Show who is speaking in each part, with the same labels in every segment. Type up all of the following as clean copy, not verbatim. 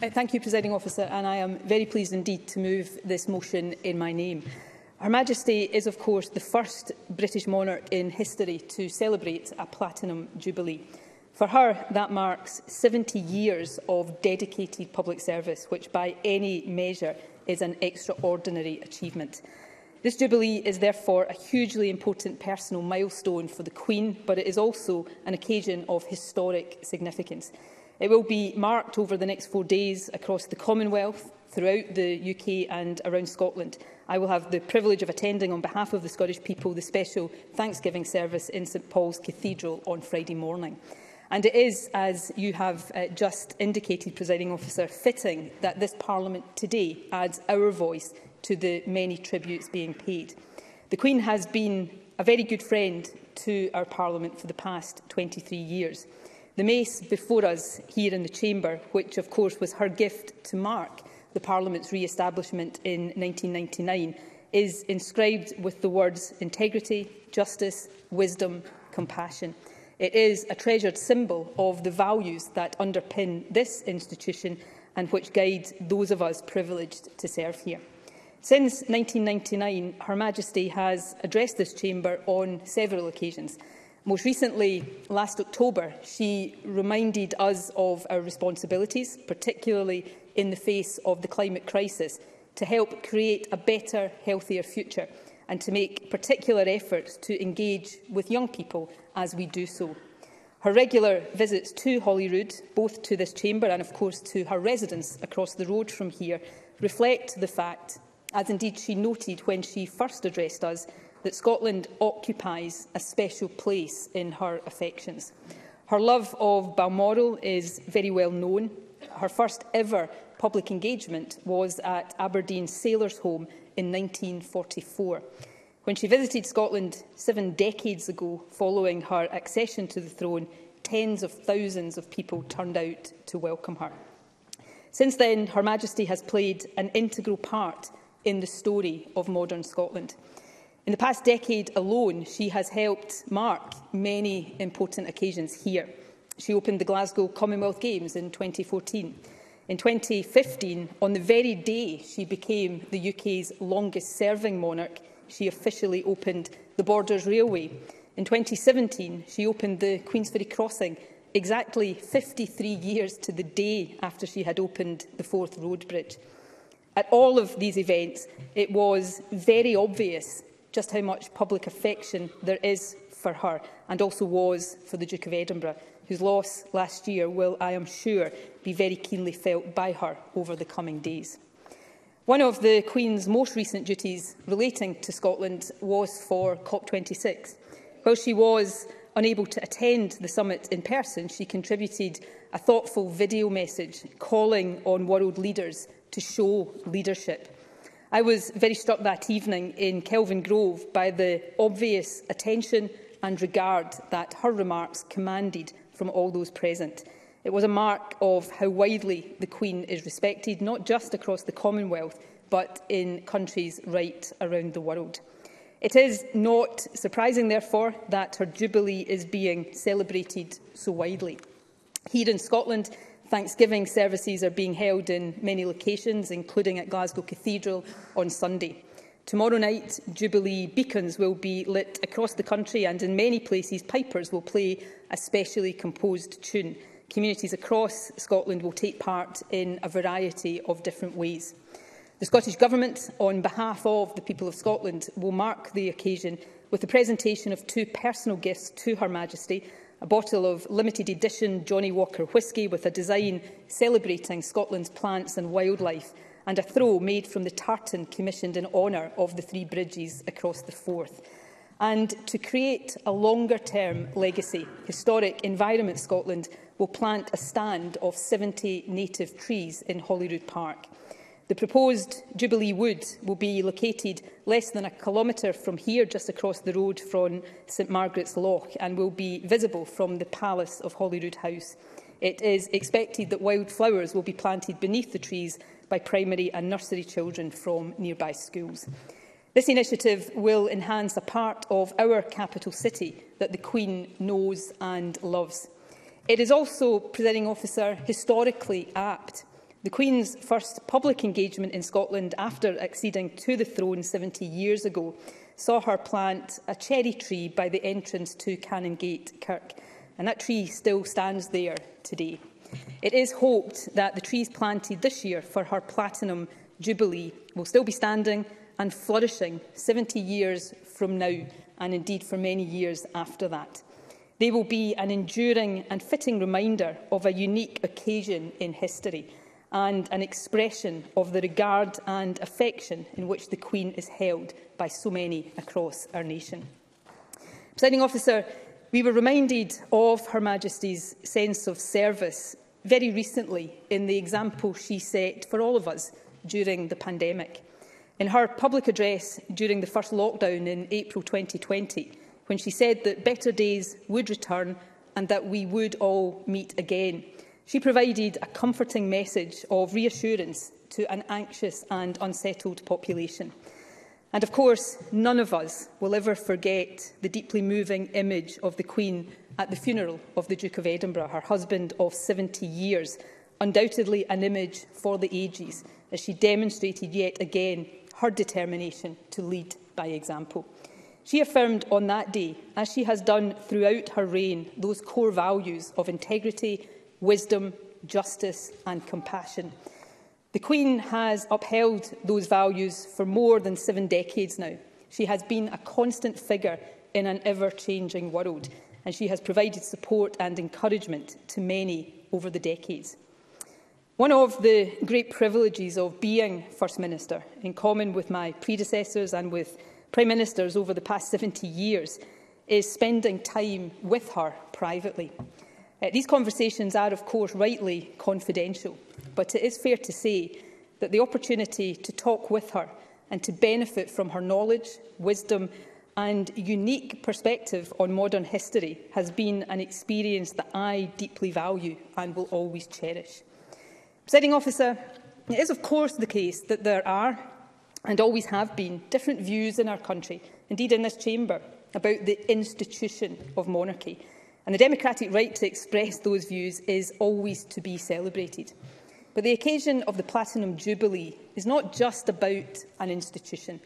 Speaker 1: Thank you, Presiding Officer, and I am very pleased indeed to move this motion in my name. Her Majesty is, of course, the first British monarch in history to celebrate a Platinum Jubilee. For her, that marks 70 years of dedicated public service, which by any measure is an extraordinary achievement. This Jubilee is therefore a hugely important personal milestone for the Queen, but it is also an occasion of historic significance. It will be marked over the next 4 days across the Commonwealth, throughout the UK and around Scotland. I will have the privilege of attending on behalf of the Scottish people the special Thanksgiving service in St Paul's Cathedral on Friday morning. And it is, as you have just indicated, Presiding Officer, fitting that this Parliament today adds our voice to the many tributes being paid. The Queen has been a very good friend to our Parliament for the past 23 years. The mace before us here in the Chamber, which of course was her gift to mark the Parliament's re-establishment in 1999, is inscribed with the words integrity, justice, wisdom, compassion. It is a treasured symbol of the values that underpin this institution and which guide those of us privileged to serve here. Since 1999, Her Majesty has addressed this chamber on several occasions. Most recently, last October, she reminded us of our responsibilities, particularly in the face of the climate crisis, to help create a better, healthier future and to make particular efforts to engage with young people as we do so. Her regular visits to Holyrood, both to this chamber and of course to her residence across the road from here, reflect the fact, as indeed she noted when she first addressed us, that Scotland occupies a special place in her affections. Her love of Balmoral is very well known. Her first ever public engagement was at Aberdeen Sailors' Home in 1944. When she visited Scotland 7 decades ago, following her accession to the throne, tens of thousands of people turned out to welcome her. Since then, Her Majesty has played an integral part in the story of modern Scotland. In the past decade alone, she has helped mark many important occasions here. She opened the Glasgow Commonwealth Games in 2014. In 2015, on the very day she became the UK's longest-serving monarch, she officially opened the Borders Railway. In 2017, she opened the Queensferry Crossing, exactly 53 years to the day after she had opened the Forth Road Bridge. At all of these events, it was very obvious just how much public affection there is for her, and also was for the Duke of Edinburgh, whose loss last year will, I am sure, be very keenly felt by her over the coming days. One of the Queen's most recent duties relating to Scotland was for COP26. While she was unable to attend the summit in person, she contributed a thoughtful video message calling on world leaders to show leadership. I was very struck that evening in Kelvin Grove by the obvious attention and regard that her remarks commanded from all those present. It was a mark of how widely the Queen is respected, not just across the Commonwealth, but in countries right around the world. It is not surprising, therefore, that her Jubilee is being celebrated so widely. Here in Scotland, Thanksgiving services are being held in many locations, including at Glasgow Cathedral on Sunday. Tomorrow night, Jubilee beacons will be lit across the country, and in many places, pipers will play a specially composed tune. Communities across Scotland will take part in a variety of different ways. The Scottish Government, on behalf of the people of Scotland, will mark the occasion with the presentation of 2 personal gifts to Her Majesty: a bottle of limited edition Johnnie Walker whisky with a design celebrating Scotland's plants and wildlife, and a throw made from the tartan commissioned in honour of the 3 bridges across the Forth. And to create a longer-term legacy, Historic Environment Scotland will plant a stand of 70 native trees in Holyrood Park. The proposed Jubilee Wood will be located less than a kilometre from here, just across the road from St Margaret's Loch, and will be visible from the Palace of Holyrood House. It is expected that wildflowers will be planted beneath the trees by primary and nursery children from nearby schools. This initiative will enhance a part of our capital city that the Queen knows and loves. It is also, Presiding Officer, historically apt The Queen's first public engagement in Scotland after acceding to the throne 70 years ago saw her plant a cherry tree by the entrance to Canongate Kirk, and that tree still stands there today. It is hoped that the trees planted this year for her Platinum Jubilee will still be standing and flourishing 70 years from now, and indeed for many years after that. They will be an enduring and fitting reminder of a unique occasion in history and an expression of the regard and affection in which the Queen is held by so many across our nation. Presiding Officer, we were reminded of Her Majesty's sense of service very recently in the example she set for all of us during the pandemic. In her public address during the first lockdown in April 2020, when she said that better days would return and that we would all meet again, she provided a comforting message of reassurance to an anxious and unsettled population. And of course, none of us will ever forget the deeply moving image of the Queen at the funeral of the Duke of Edinburgh, her husband of 70 years, undoubtedly an image for the ages, as she demonstrated yet again her determination to lead by example. She affirmed on that day, as she has done throughout her reign, those core values of integrity, wisdom, justice and compassion. The Queen has upheld those values for more than 7 decades now. She has been a constant figure in an ever-changing world, and she has provided support and encouragement to many over the decades. One of the great privileges of being First Minister, in common with my predecessors and with Prime Ministers over the past 70 years, is spending time with her privately. These conversations are, of course, rightly confidential, but it is fair to say that the opportunity to talk with her and to benefit from her knowledge, wisdom and unique perspective on modern history has been an experience that I deeply value and will always cherish. Presiding Officer, it is of course the case that there are, and always have been, different views in our country, indeed in this chamber, about the institution of monarchy. And the democratic right to express those views is always to be celebrated. But the occasion of the Platinum Jubilee is not just about an institution.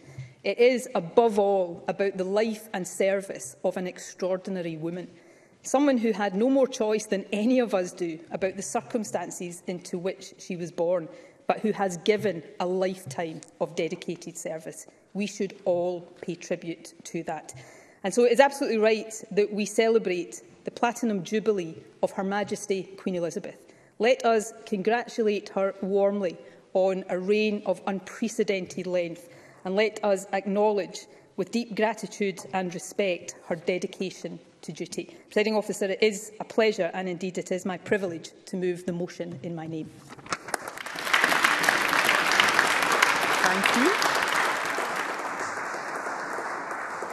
Speaker 1: It is, above all, about the life and service of an extraordinary woman, someone who had no more choice than any of us do about the circumstances into which she was born, but who has given a lifetime of dedicated service. We should all pay tribute to that. And so it is absolutely right that we celebrate the Platinum Jubilee of Her Majesty Queen Elizabeth. Let us congratulate her warmly on a reign of unprecedented length, and let us acknowledge with deep gratitude and respect her dedication to duty. Presiding Officer, it is a pleasure, and indeed it is my privilege, to move the motion in my name.
Speaker 2: Thank you.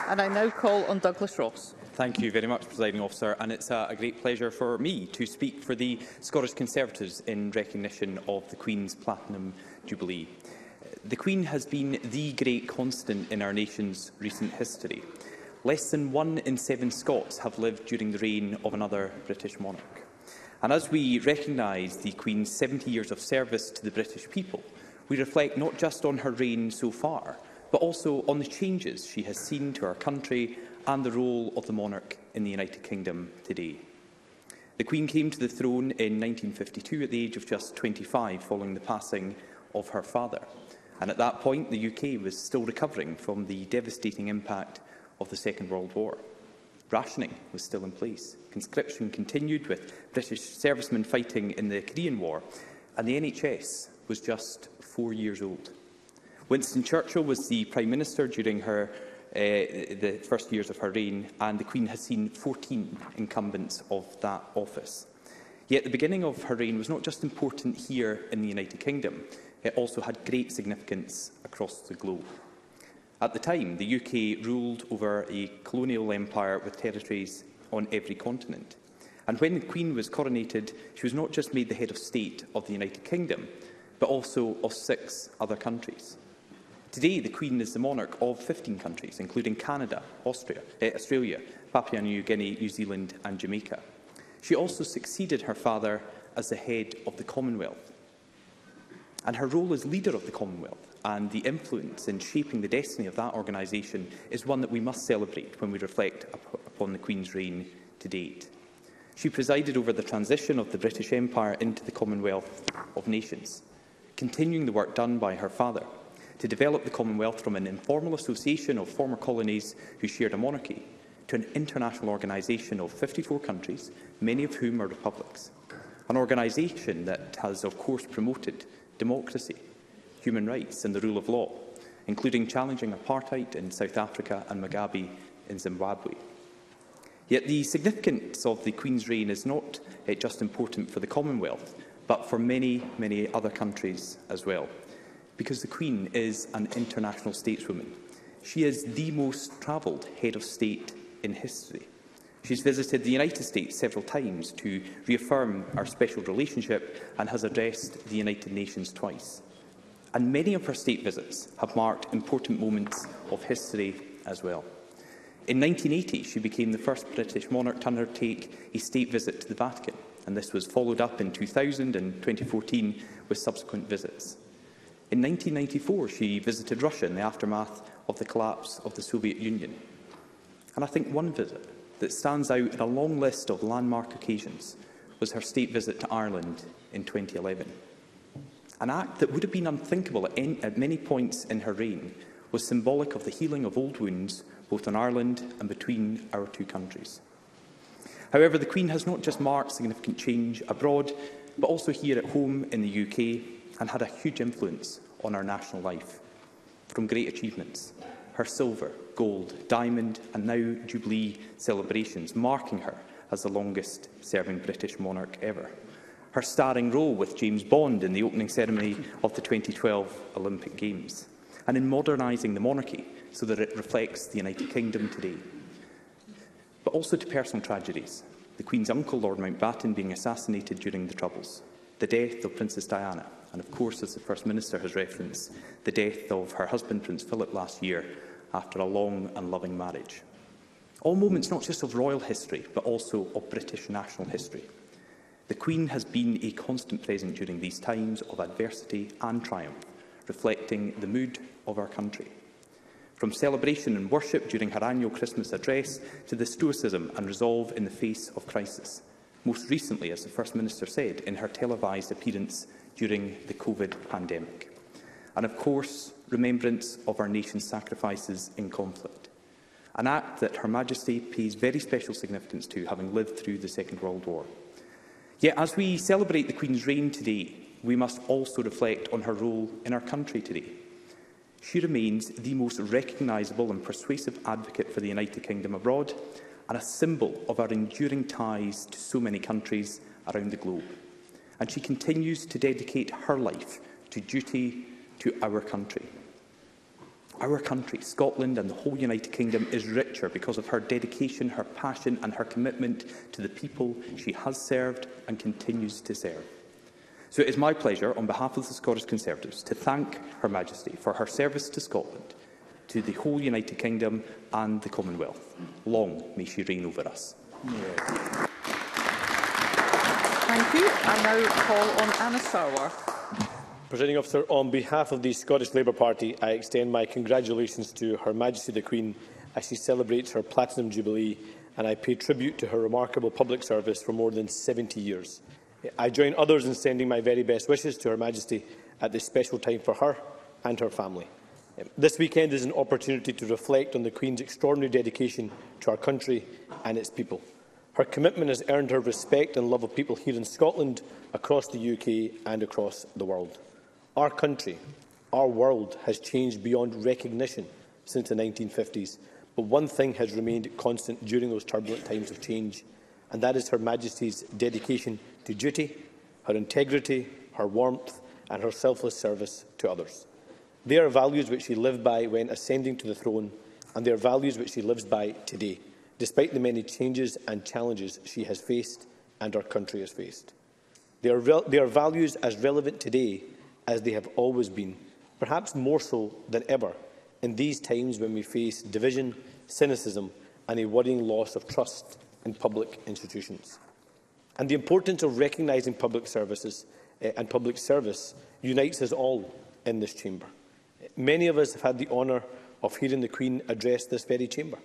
Speaker 2: And I now call on Douglas Ross.
Speaker 3: Thank you very much, Presiding Officer, and it's a great pleasure for me to speak for the Scottish Conservatives in recognition of the Queen's Platinum Jubilee. The Queen has been the great constant in our nation's recent history. Less than 1 in 7 Scots have lived during the reign of another British monarch. And as we recognise the Queen's 70 years of service to the British people, we reflect not just on her reign so far, but also on the changes she has seen to our country and the role of the monarch in the United Kingdom today. The Queen came to the throne in 1952 at the age of just 25, following the passing of her father. And at that point, the UK was still recovering from the devastating impact of the Second World War. Rationing was still in place. Conscription continued, with British servicemen fighting in the Korean War, and the NHS was just 4 years old. Winston Churchill was the Prime Minister during the first years of her reign, and the Queen has seen 14 incumbents of that office. Yet the beginning of her reign was not just important here in the United Kingdom, it also had great significance across the globe. At the time, the UK ruled over a colonial empire with territories on every continent. And when the Queen was coronated, she was not just made the head of state of the United Kingdom, but also of 6 other countries. Today, the Queen is the monarch of 15 countries, including Canada, Australia, Papua New Guinea, New Zealand and Jamaica. She also succeeded her father as the head of the Commonwealth. And her role as leader of the Commonwealth and the influence in shaping the destiny of that organisation is one that we must celebrate when we reflect upon the Queen's reign to date. She presided over the transition of the British Empire into the Commonwealth of Nations, continuing the work done by her father to develop the Commonwealth from an informal association of former colonies who shared a monarchy to an international organisation of 54 countries, many of whom are republics. An organisation that has, of course, promoted democracy, human rights and the rule of law, including challenging apartheid in South Africa and Mugabe in Zimbabwe. Yet the significance of the Queen's reign is not just important for the Commonwealth, but for many, many other countries as well, because the Queen is an international stateswoman. She is the most travelled head of state in history. She's visited the United States several times to reaffirm our special relationship and has addressed the United Nations twice. And many of her state visits have marked important moments of history as well. In 1980, she became the first British monarch to undertake a state visit to the Vatican, and this was followed up in 2000 and 2014 with subsequent visits. In 1994, she visited Russia in the aftermath of the collapse of the Soviet Union. And I think one visit that stands out in a long list of landmark occasions was her state visit to Ireland in 2011. An act that would have been unthinkable at many points in her reign was symbolic of the healing of old wounds both in Ireland and between our two countries. However, the Queen has not just marked significant change abroad, but also here at home in the UK, and had a huge influence on our national life. From great achievements, her silver, gold, diamond and now Jubilee celebrations, marking her as the longest-serving British monarch ever. Her starring role with James Bond in the opening ceremony of the 2012 Olympic Games, and in modernising the monarchy so that it reflects the United Kingdom today. But also to personal tragedies, the Queen's uncle, Lord Mountbatten, being assassinated during the Troubles, the death of Princess Diana, and of course, as the First Minister has referenced, the death of her husband, Prince Philip, last year after a long and loving marriage. All moments not just of royal history, but also of British national history. The Queen has been a constant present during these times of adversity and triumph, reflecting the mood of our country. From celebration and worship during her annual Christmas address to the stoicism and resolve in the face of crisis, most recently, as the First Minister said, in her televised appearance during the COVID pandemic. And of course, remembrance of our nation's sacrifices in conflict, an act that Her Majesty pays very special significance to, having lived through the Second World War. Yet, as we celebrate the Queen's reign today, we must also reflect on her role in our country today. She remains the most recognisable and persuasive advocate for the United Kingdom abroad, and a symbol of our enduring ties to so many countries around the globe. And she continues to dedicate her life to duty to our country. Our country, Scotland and the whole United Kingdom, is richer because of her dedication, her passion and her commitment to the people she has served and continues to serve. So it is my pleasure, on behalf of the Scottish Conservatives, to thank Her Majesty for her service to Scotland, to the whole United Kingdom and the Commonwealth. Long may she reign over us.
Speaker 2: Thank you. I now call on Anna Sarwar.
Speaker 4: Presiding Officer, on behalf of the Scottish Labour Party, I extend my congratulations to Her Majesty the Queen as she celebrates her Platinum Jubilee, and I pay tribute to her remarkable public service for more than 70 years. I join others in sending my very best wishes to Her Majesty at this special time for her and her family. This weekend is an opportunity to reflect on the Queen's extraordinary dedication to our country and its people. Her commitment has earned her respect and love of people here in Scotland, across the UK and across the world. Our country, our world, has changed beyond recognition since the 1950s, but one thing has remained constant during those turbulent times of change, and that is Her Majesty's dedication to duty, her integrity, her warmth and her selfless service to others. They are values which she lived by when ascending to the throne, and they are values which she lives by today, despite the many changes and challenges she has faced and our country has faced. They are values as relevant today as they have always been, perhaps more so than ever in these times when we face division, cynicism and a worrying loss of trust in public institutions. And the importance of recognising public services and public service unites us all in this chamber. Many of us have had the honour of hearing the Queen address this very chamber.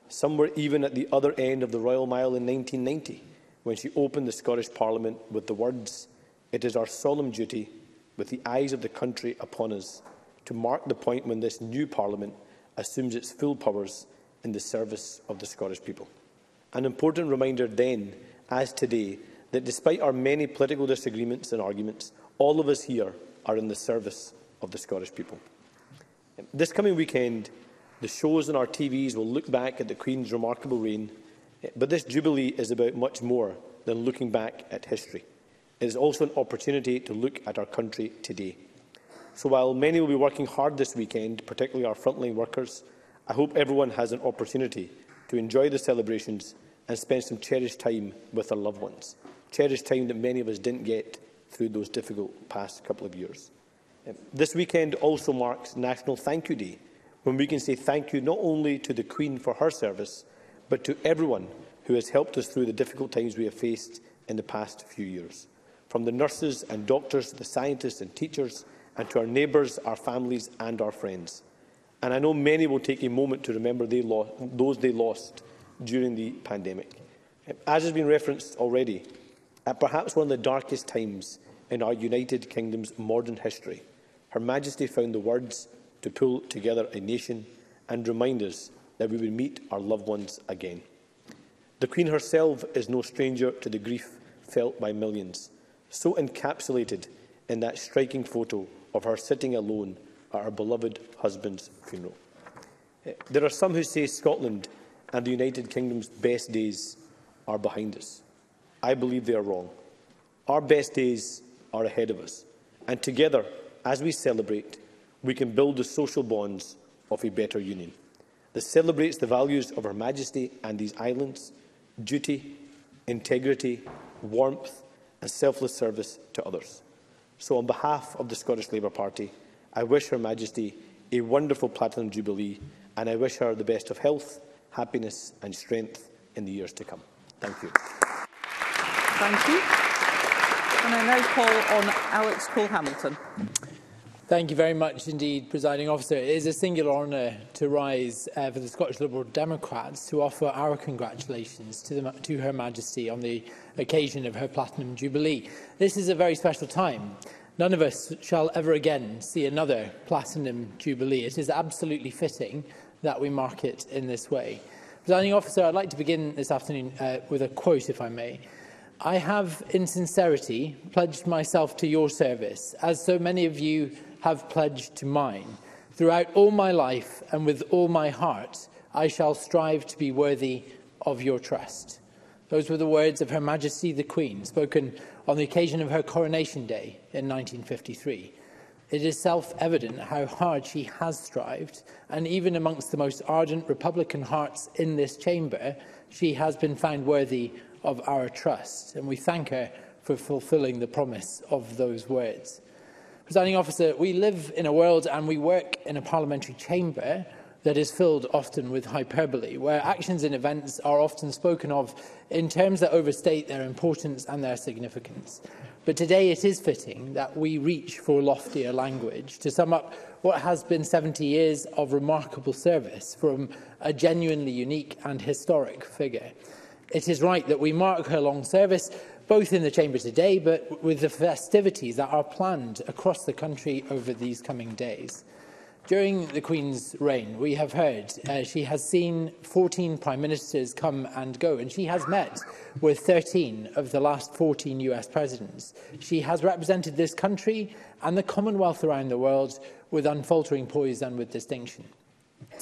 Speaker 4: Some were even at the other end of the Royal Mile in 1990, when she opened the Scottish Parliament with the words, "It is our solemn duty, with the eyes of the country upon us, to mark the point when this new Parliament assumes its full powers in the service of the Scottish people." An important reminder then, as today, that despite our many political disagreements and arguments, all of us here are in the service of the Scottish people. This coming weekend, the shows on our TVs will look back at the Queen's remarkable reign, but this Jubilee is about much more than looking back at history. It is also an opportunity to look at our country today. So while many will be working hard this weekend, particularly our frontline workers, I hope everyone has an opportunity to enjoy the celebrations and spend some cherished time with their loved ones. Cherished time that many of us didn't get through those difficult past couple of years. This weekend also marks National Thank You Day, when we can say thank you not only to the Queen for her service, but to everyone who has helped us through the difficult times we have faced in the past few years. From the nurses and doctors, the scientists and teachers, and to our neighbours, our families and our friends. And I know many will take a moment to remember those they lost during the pandemic. As has been referenced already, at perhaps one of the darkest times in our United Kingdom's modern history, Her Majesty found the words to pull together a nation and remind us that we will meet our loved ones again. The Queen herself is no stranger to the grief felt by millions, so encapsulated in that striking photo of her sitting alone at her beloved husband's funeral. There are some who say Scotland and the United Kingdom's best days are behind us. I believe they are wrong. Our best days are ahead of us, and together, as we celebrate, we can build the social bonds of a better union that celebrates the values of Her Majesty and these islands: duty, integrity, warmth and selfless service to others. So on behalf of the Scottish Labour Party, I wish Her Majesty a wonderful Platinum Jubilee, and I wish her the best of health, happiness and strength in the years to come. Thank you.
Speaker 2: Thank you. And I now call on Alex Cole-Hamilton.
Speaker 5: Thank you very much indeed, Presiding Officer. It is a singular honour to rise for the Scottish Liberal Democrats to offer our congratulations to Her Majesty on the occasion of her Platinum Jubilee. This is a very special time. None of us shall ever again see another Platinum Jubilee. It is absolutely fitting that we mark it in this way. Presiding Officer, I'd like to begin this afternoon with a quote, if I may. "I have, in sincerity, pledged myself to your service, as so many of you have pledged to mine. Throughout all my life and with all my heart, I shall strive to be worthy of your trust." Those were the words of Her Majesty the Queen, spoken on the occasion of her coronation day in 1953. It is self-evident how hard she has strived, and even amongst the most ardent Republican hearts in this chamber, she has been found worthy of our trust, and we thank her for fulfilling the promise of those words. Presiding Officer, we live in a world and we work in a parliamentary chamber that is filled often with hyperbole, where actions and events are often spoken of in terms that overstate their importance and their significance. But today it is fitting that we reach for loftier language to sum up what has been 70 years of remarkable service from a genuinely unique and historic figure. It is right that we mark her long service, both in the chamber today, but with the festivities that are planned across the country over these coming days. During the Queen's reign, we have heard she has seen 14 Prime Ministers come and go, and she has met with 13 of the last 14 US presidents. She has represented this country and the Commonwealth around the world with unfaltering poise and with distinction.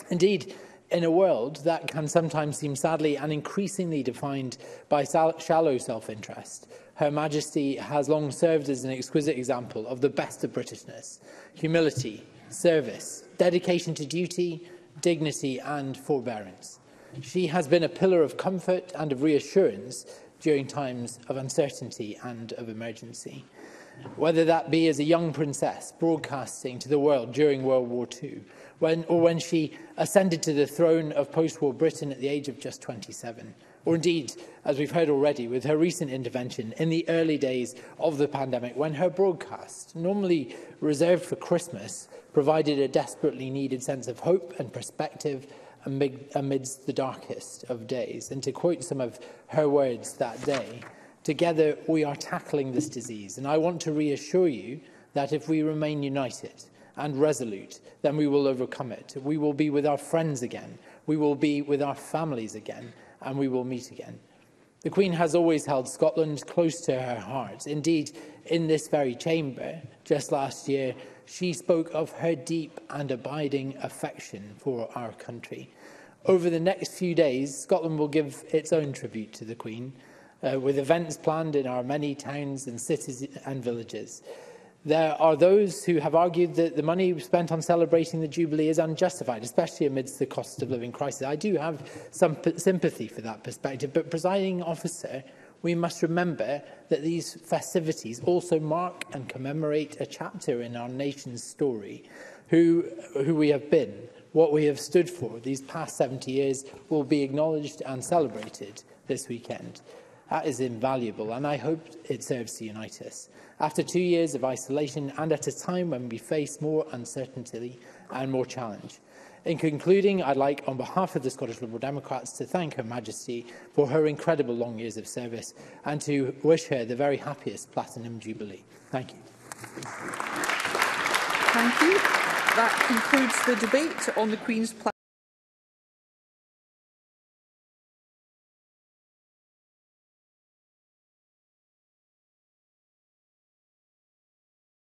Speaker 5: Indeed, in a world that can sometimes seem sadly and increasingly defined by shallow self-interest, Her Majesty has long served as an exquisite example of the best of Britishness: humility, service, dedication to duty, dignity and forbearance. She has been a pillar of comfort and of reassurance during times of uncertainty and of emergency. Whether that be as a young princess broadcasting to the world during World War II, when she ascended to the throne of post-war Britain at the age of just 27, or indeed, as we've heard already, with her recent intervention in the early days of the pandemic, when her broadcast, normally reserved for Christmas, provided a desperately needed sense of hope and perspective amidst the darkest of days. And to quote some of her words that day, "Together we are tackling this disease, and I want to reassure you that if we remain united and resolute, then we will overcome it. We will be with our friends again, we will be with our families again, and we will meet again." The Queen has always held Scotland close to her heart. Indeed, in this very chamber, just last year, she spoke of her deep and abiding affection for our country. Over the next few days, Scotland will give its own tribute to the Queen, with events planned in our many towns and cities and villages. There are those who have argued that the money spent on celebrating the Jubilee is unjustified, especially amidst the cost of living crisis. I do have some sympathy for that perspective, but, presiding officer, we must remember that these festivities also mark and commemorate a chapter in our nation's story. Who we have been, what we have stood for these past 70 years will be acknowledged and celebrated this weekend. That is invaluable, and I hope it serves to unite us. After 2 years of isolation and at a time when we face more uncertainty and more challenge. In concluding, I'd like, on behalf of the Scottish Liberal Democrats, to thank Her Majesty for her incredible long years of service and to wish her the very happiest Platinum Jubilee. Thank you.
Speaker 2: Thank you. That concludes the debate on the Queen's